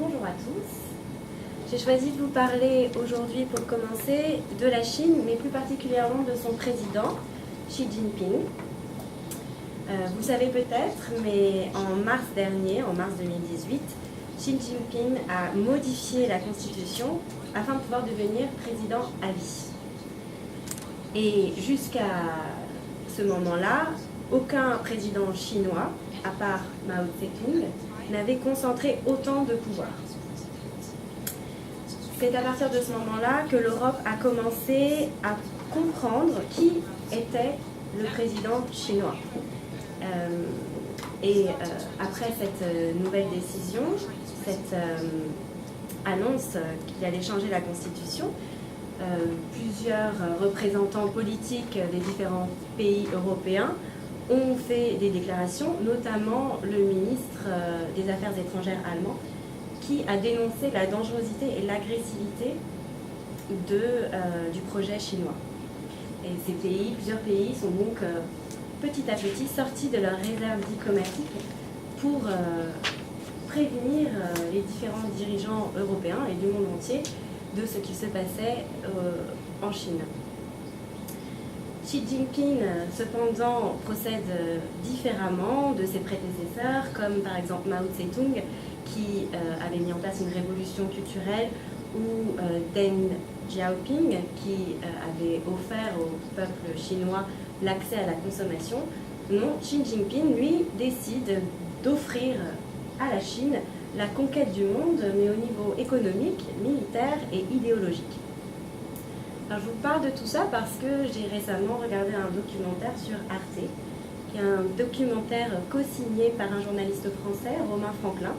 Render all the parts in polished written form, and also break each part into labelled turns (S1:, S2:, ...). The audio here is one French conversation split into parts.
S1: bonjour à tous. J'ai choisi de vous parler aujourd'hui, pour commencer, de la Chine, mais plus particulièrement de son président, Xi Jinping. Vous savez peut-être, mais en mars dernier, en mars 2018, Xi Jinping a modifié la Constitution afin de pouvoir devenir président à vie. Et jusqu'à ce moment-là, aucun président chinois, à part Mao Tse-tung, n'avait concentré autant de pouvoir. C'est à partir de ce moment-là que l'Europe a commencé à comprendre qui était le président chinois. Après cette nouvelle décision, cette annonce qu'il allait changer la Constitution, plusieurs représentants politiques des différents pays européens ont fait des déclarations, notamment le ministre des Affaires étrangères allemand, qui a dénoncé la dangerosité et l'agressivité du projet chinois. Et plusieurs pays sont donc petit à petit sortis de leur réserve diplomatique pour prévenir les différents dirigeants européens et du monde entier de ce qui se passait en Chine. Xi Jinping, cependant, procède différemment de ses prédécesseurs, comme par exemple Mao Tse-tung, qui avait mis en place une révolution culturelle, ou Deng Xiaoping, qui avait offert au peuple chinois l'accès à la consommation. Non, Xi Jinping, lui, décide d'offrir à la Chine la conquête du monde, mais au niveau économique, militaire et idéologique. Alors, je vous parle de tout ça parce que j'ai récemment regardé un documentaire sur Arte, qui est un documentaire co-signé par un journaliste français, Romain Franklin.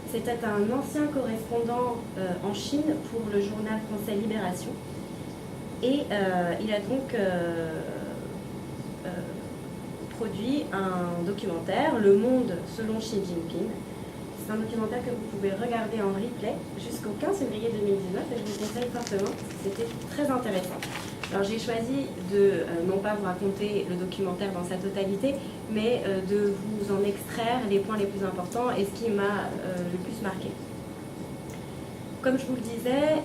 S1: C'était un ancien correspondant en Chine pour le journal français Libération. Et il a donc produit un documentaire, Le Monde selon Xi Jinping. C'est un documentaire que vous pouvez regarder en replay jusqu'au 15 février 2019 et je vous conseille fortement, c'était très intéressant. Alors j'ai choisi de non pas vous raconter le documentaire dans sa totalité, mais de vous en extraire les points les plus importants et ce qui m'a le plus marqué. Comme je vous le disais,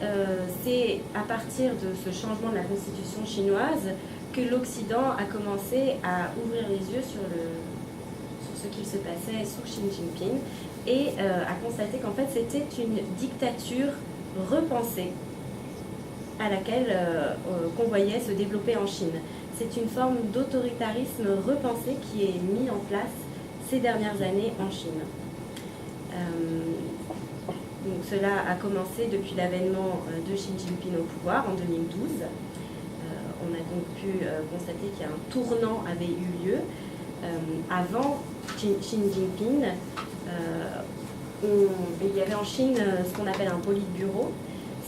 S1: c'est à partir de ce changement de la constitution chinoise que l'Occident a commencé à ouvrir les yeux sur ce qu'il se passait sous Xi Jinping et à constater qu'en fait c'était une dictature repensée à laquelle qu'on voyait se développer en Chine. C'est une forme d'autoritarisme repensé qui est mis en place ces dernières années en Chine. Donc cela a commencé depuis l'avènement de Xi Jinping au pouvoir en 2012. On a donc pu constater qu'il y a un tournant avait eu lieu. Avant Xi Jinping, il y avait en Chine ce qu'on appelle un politburo,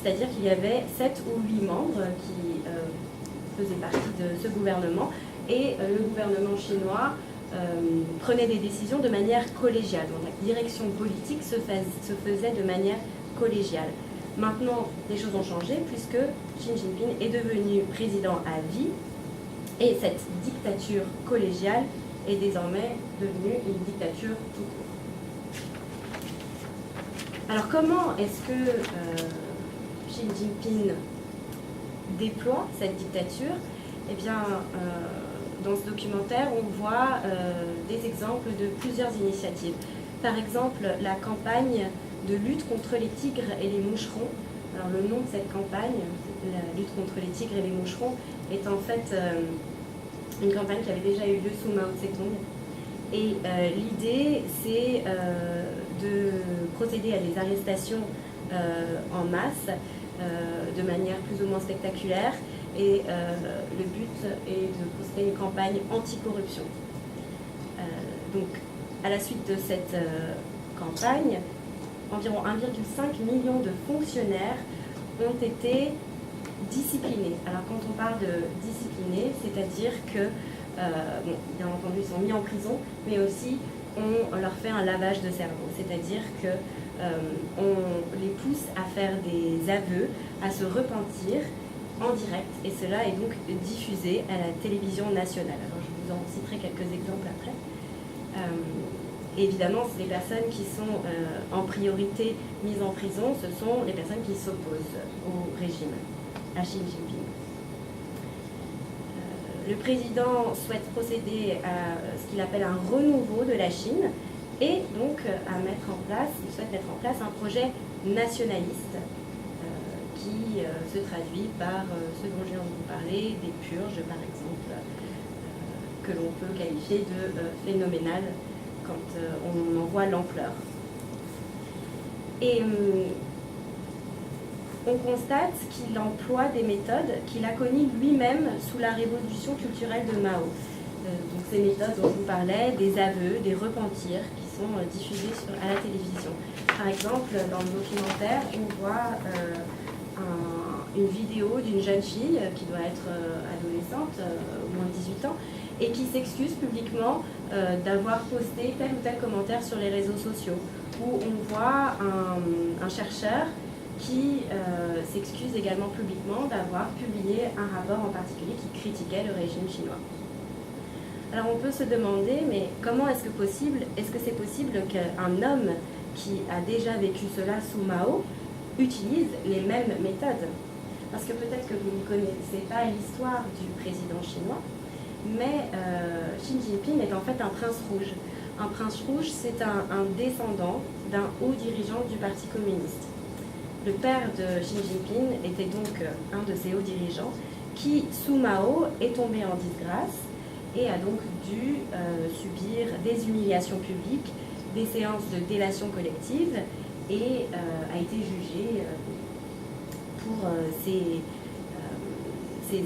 S1: c'est-à-dire qu'il y avait 7 ou 8 membres qui faisaient partie de ce gouvernement et le gouvernement chinois prenait des décisions de manière collégiale. Donc la direction politique se faisait de manière collégiale. Maintenant, les choses ont changé puisque Xi Jinping est devenu président à vie et cette dictature collégiale est désormais devenue une dictature tout court. Alors comment est-ce que Xi Jinping déploie cette dictature? Eh bien, dans ce documentaire, on voit des exemples de plusieurs initiatives. Par exemple, la campagne de lutte contre les tigres et les moucherons. Alors, le nom de cette campagne, la lutte contre les tigres et les moucherons, est en fait une campagne qui avait déjà eu lieu sous Mao Tse-tung. Et l'idée, c'est de procéder à des arrestations en masse de manière plus ou moins spectaculaire et le but est de procéder à une campagne anti-corruption. Donc à la suite de cette campagne, environ 1,5 million de fonctionnaires ont été disciplinés. Alors quand on parle de disciplinés, c'est-à-dire que bien entendu ils sont mis en prison, mais aussi on leur fait un lavage de cerveau, c'est-à-dire que on les pousse à faire des aveux, à se repentir en direct, et cela est donc diffusé à la télévision nationale. Alors je vous en citerai quelques exemples après. évidemment, les personnes qui sont en priorité mises en prison, ce sont les personnes qui s'opposent au régime, à Xi Jinping. Le président souhaite procéder à ce qu'il appelle un renouveau de la Chine et donc il souhaite mettre en place un projet nationaliste qui se traduit par ce dont je viens de vous parler, des purges par exemple, que l'on peut qualifier de phénoménales quand on en voit l'ampleur. Et on constate qu'il emploie des méthodes qu'il a connues lui-même sous la révolution culturelle de Mao. Donc ces méthodes dont je vous parlais, des aveux, des repentirs qui sont diffusés à la télévision. Par exemple, dans le documentaire, on voit une vidéo d'une jeune fille qui doit être adolescente, au moins de 18 ans, et qui s'excuse publiquement d'avoir posté tel ou tel commentaire sur les réseaux sociaux, où on voit un chercheur qui s'excuse également publiquement d'avoir publié un rapport en particulier qui critiquait le régime chinois. Alors on peut se demander, mais comment est-ce que c'est possible qu'un homme qui a déjà vécu cela sous Mao utilise les mêmes méthodes? Parce que peut-être que vous ne connaissez pas l'histoire du président chinois, mais Xi Jinping est en fait un prince rouge. Un prince rouge, c'est un descendant d'un haut dirigeant du Parti communiste. Le père de Xi Jinping était donc un de ces hauts dirigeants qui, sous Mao, est tombé en disgrâce et a donc dû subir des humiliations publiques, des séances de délation collective et a été jugé pour ses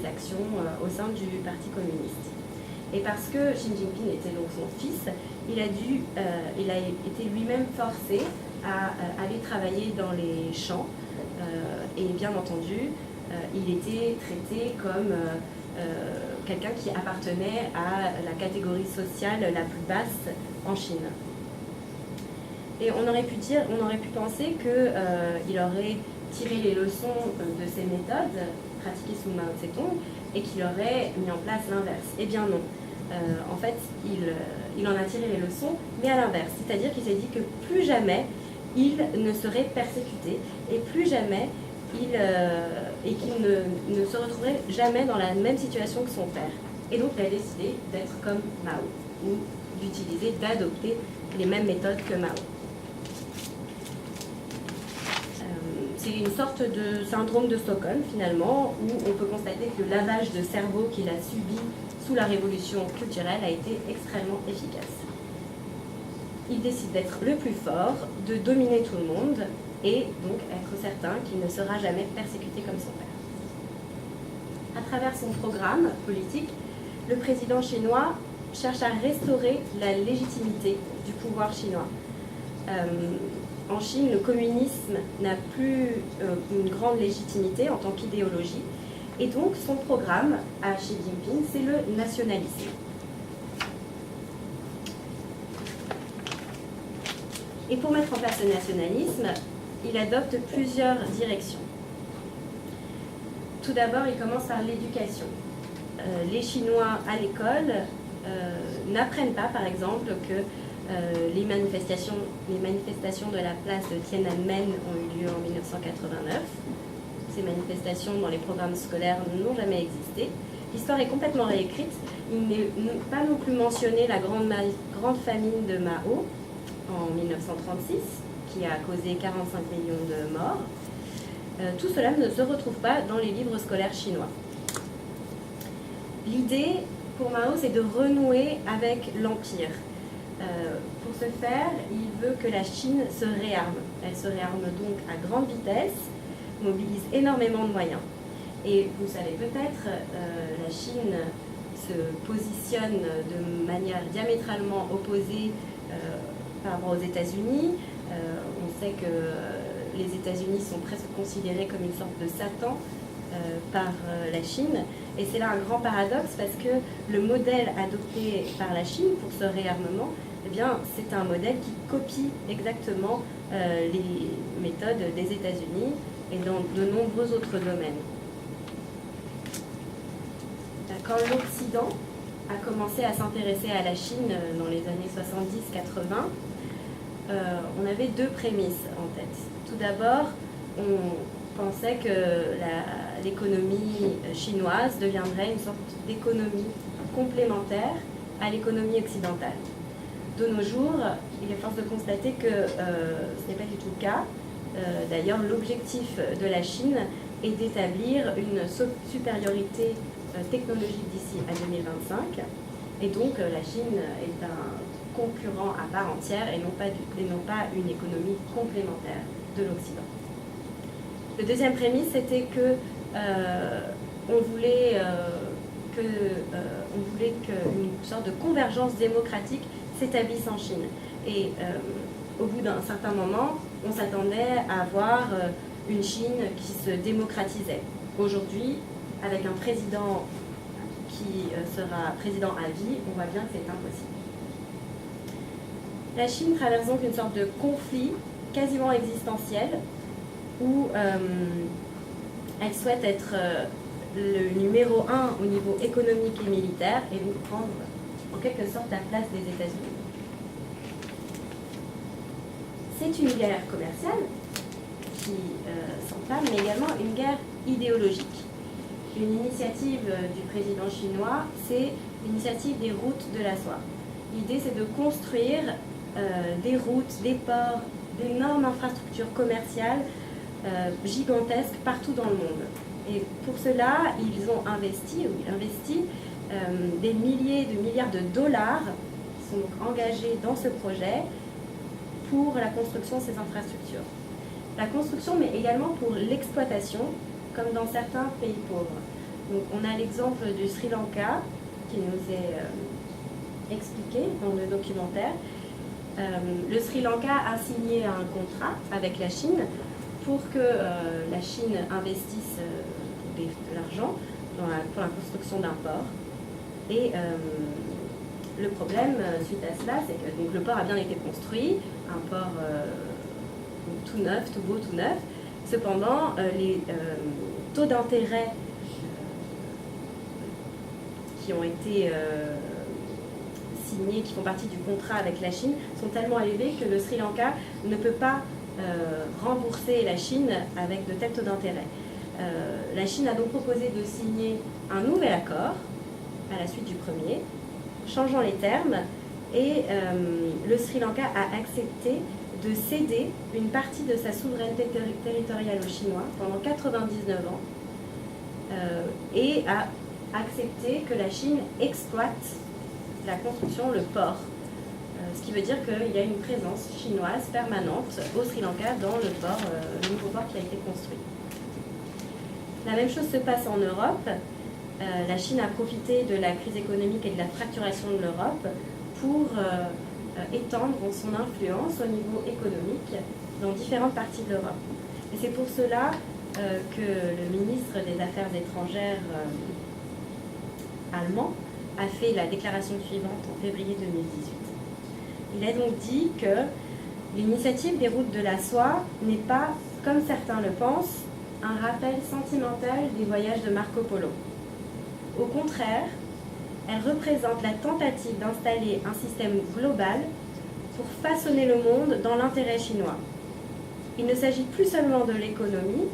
S1: actions au sein du Parti communiste. Et parce que Xi Jinping était donc son fils, il a été lui-même forcé à aller travailler dans les champs et bien entendu, il était traité comme quelqu'un qui appartenait à la catégorie sociale la plus basse en Chine. Et on aurait pu penser qu'il aurait tiré les leçons de ces méthodes pratiquées sous Mao Tse-tung et qu'il aurait mis en place l'inverse. Eh bien non. En fait, il en a tiré les leçons, mais à l'inverse. C'est-à-dire qu'il s'est dit que plus jamais il ne serait persécuté et plus jamais qu'il ne se retrouverait jamais dans la même situation que son père. Et donc il a décidé d'être comme Mao, ou d'adopter les mêmes méthodes que Mao. C'est une sorte de syndrome de Stockholm finalement, où on peut constater que le lavage de cerveau qu'il a subi sous la révolution culturelle a été extrêmement efficace. Il décide d'être le plus fort, de dominer tout le monde et donc être certain qu'il ne sera jamais persécuté comme son père. À travers son programme politique, le président chinois cherche à restaurer la légitimité du pouvoir chinois. En Chine, le communisme n'a plus une grande légitimité en tant qu'idéologie et donc son programme à Xi Jinping, c'est le nationalisme. Et pour mettre en place le nationalisme, il adopte plusieurs directions. Tout d'abord, il commence par l'éducation. Les Chinois à l'école n'apprennent pas, par exemple, que les manifestations de la place de Tiananmen ont eu lieu en 1989. Ces manifestations dans les programmes scolaires n'ont jamais existé. L'histoire est complètement réécrite. Il n'est pas non plus mentionné la grande famine de Mao en 1936, qui a causé 45 millions de morts. Tout cela ne se retrouve pas dans les livres scolaires chinois. L'idée pour Mao, c'est de renouer avec l'Empire. Pour ce faire, il veut que la Chine se réarme. Elle se réarme donc à grande vitesse, mobilise énormément de moyens. Et vous savez peut-être, la Chine se positionne de manière diamétralement opposée par rapport aux États-Unis. On sait que les États-Unis sont presque considérés comme une sorte de Satan par la Chine. Et c'est là un grand paradoxe parce que le modèle adopté par la Chine pour ce réarmement, eh bien, c'est un modèle qui copie exactement les méthodes des États-Unis et dans de nombreux autres domaines. Quand l'Occident a commencé à s'intéresser à la Chine dans les années 70-80, on avait deux prémices en tête. Tout d'abord, on pensait que l'économie chinoise deviendrait une sorte d'économie complémentaire à l'économie occidentale. De nos jours, il est force de constater que ce n'est pas du tout le cas. D'ailleurs, l'objectif de la Chine est d'établir une supériorité technologique d'ici à 2025. Et donc, la Chine est un concurrent à part entière et non pas une économie complémentaire de l'Occident. Le deuxième prémisse, c'était que on voulait qu'une sorte de convergence démocratique s'établisse en Chine. Et au bout d'un certain moment, on s'attendait à voir une Chine qui se démocratisait. Aujourd'hui, avec un président qui sera président à vie, on voit bien que c'est impossible. La Chine traverse donc une sorte de conflit quasiment existentiel où elle souhaite être le numéro 1 au niveau économique et militaire et donc prendre en quelque sorte la place des États-Unis. C'est une guerre commerciale qui s'entame, mais également une guerre idéologique. Une initiative du président chinois, c'est l'initiative des routes de la soie. L'idée, c'est de construire des routes, des ports, d'énormes infrastructures commerciales gigantesques partout dans le monde. Et pour cela, ils ont investi des milliers de milliards de dollars qui sont donc engagés dans ce projet pour la construction de ces infrastructures. La construction, mais également pour l'exploitation, comme dans certains pays pauvres. Donc, on a l'exemple du Sri Lanka, qui nous est expliqué dans le documentaire. Le Sri Lanka a signé un contrat avec la Chine pour que la Chine investisse de l'argent pour la construction d'un port. Et le problème suite à cela, c'est que donc, le port a bien été construit, un port tout neuf, tout beau, tout neuf. Cependant, les taux d'intérêt qui ont été signés, qui font partie du contrat avec la Chine, sont tellement élevés que le Sri Lanka ne peut pas rembourser la Chine avec de tels taux d'intérêt. La Chine a donc proposé de signer un nouvel accord à la suite du premier, changeant les termes, et le Sri Lanka a accepté de céder une partie de sa souveraineté territoriale aux Chinois pendant 99 ans et a accepté que la Chine exploite la construction, le port. Ce qui veut dire qu'il y a une présence chinoise permanente au Sri Lanka dans le port, le nouveau port qui a été construit. La même chose se passe en Europe. La Chine a profité de la crise économique et de la fracturation de l'Europe pour étendre son influence au niveau économique dans différentes parties de l'Europe. Et c'est pour cela que le ministre des Affaires étrangères allemand a fait la déclaration suivante en février 2018. Il a donc dit que l'initiative des routes de la soie n'est pas, comme certains le pensent, un rappel sentimental des voyages de Marco Polo. Au contraire, elle représente la tentative d'installer un système global pour façonner le monde dans l'intérêt chinois. Il ne s'agit plus seulement de l'économie,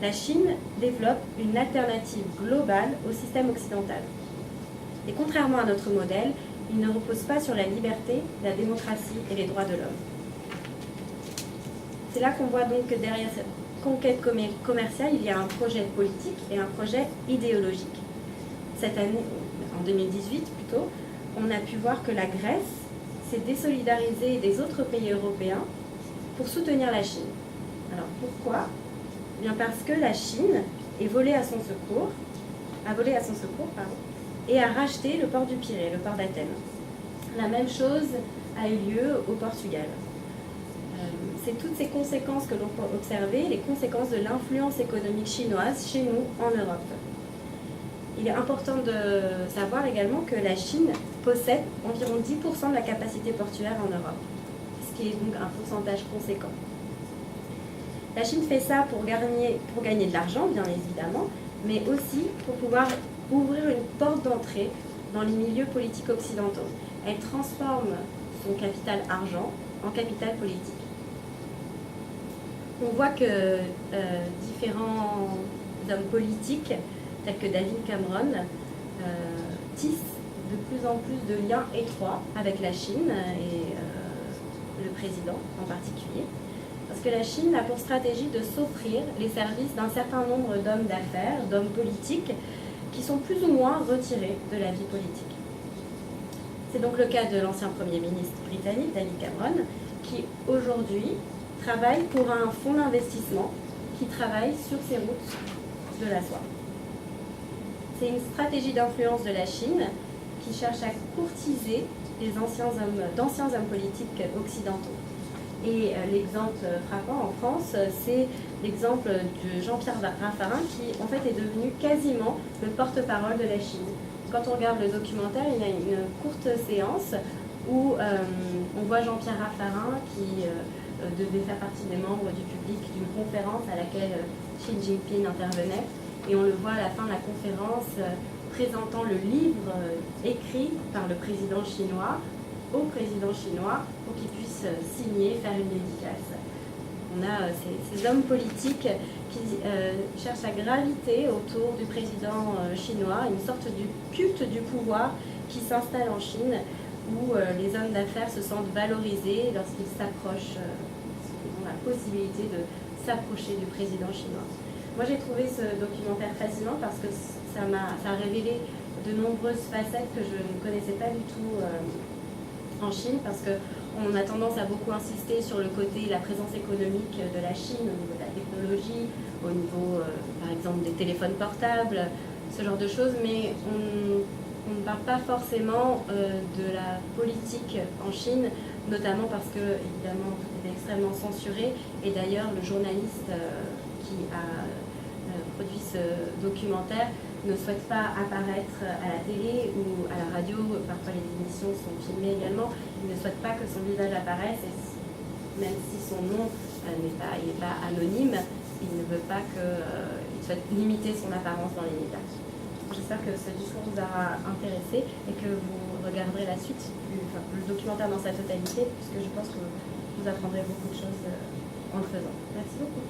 S1: la Chine développe une alternative globale au système occidental. Et contrairement à notre modèle, il ne repose pas sur la liberté, la démocratie et les droits de l'homme. C'est là qu'on voit donc que derrière cette conquête commerciale, il y a un projet politique et un projet idéologique. Cette année, en 2018 plutôt, on a pu voir que la Grèce s'est désolidarisée des autres pays européens pour soutenir la Chine. Alors pourquoi ? Eh bien parce que la Chine a volé à son secours, et a racheté le port du Pirée, le port d'Athènes. La même chose a eu lieu au Portugal. C'est toutes ces conséquences que l'on peut observer, les conséquences de l'influence économique chinoise chez nous en Europe. Il est important de savoir également que la Chine possède environ 10% de la capacité portuaire en Europe, ce qui est donc un pourcentage conséquent. La Chine fait ça pour gagner de l'argent, bien évidemment, mais aussi pour pouvoir ouvrir une porte d'entrée dans les milieux politiques occidentaux. Elle transforme son capital argent en capital politique. On voit que différents hommes politiques, tels que David Cameron, tissent de plus en plus de liens étroits avec la Chine et le président en particulier. Parce que la Chine a pour stratégie de s'offrir les services d'un certain nombre d'hommes d'affaires, d'hommes politiques, qui sont plus ou moins retirés de la vie politique. C'est donc le cas de l'ancien Premier ministre britannique, David Cameron, qui aujourd'hui travaille pour un fonds d'investissement qui travaille sur ces routes de la soie. C'est une stratégie d'influence de la Chine qui cherche à courtiser les d'anciens hommes politiques occidentaux. Et l'exemple frappant en France, c'est l'exemple de Jean-Pierre Raffarin qui en fait est devenu quasiment le porte-parole de la Chine. Quand on regarde le documentaire, il y a une courte séance où on voit Jean-Pierre Raffarin qui devait faire partie des membres du public d'une conférence à laquelle Xi Jinping intervenait. Et on le voit à la fin de la conférence présentant le livre écrit par le président chinois au président chinois pour qu'il puisse signer, faire une dédicace. On a ces hommes politiques qui cherchent à graviter autour du président chinois, une sorte de culte du pouvoir qui s'installe en Chine où les hommes d'affaires se sentent valorisés lorsqu'ils s'approchent, ils ont la possibilité de s'approcher du président chinois. Moi, j'ai trouvé ce documentaire fascinant parce que ça a révélé de nombreuses facettes que je ne connaissais pas du tout en Chine, parce qu'on a tendance à beaucoup insister sur le côté, la présence économique de la Chine au niveau de la technologie, au niveau, par exemple, des téléphones portables, ce genre de choses, mais on ne parle pas forcément de la politique en Chine, notamment parce que, évidemment, tout est extrêmement censuré, et d'ailleurs, le journaliste qui a produit ce documentaire ne souhaite pas apparaître à la télé ou à la radio, parfois les émissions sont filmées également, il ne souhaite pas que son visage apparaisse, et même si son nom n'est pas anonyme, il ne veut pas il souhaite limiter son apparence dans les médias. J'espère que ce discours vous aura intéressé et que vous regarderez la suite, le documentaire dans sa totalité, puisque je pense que vous apprendrez beaucoup de choses en le faisant. Merci beaucoup.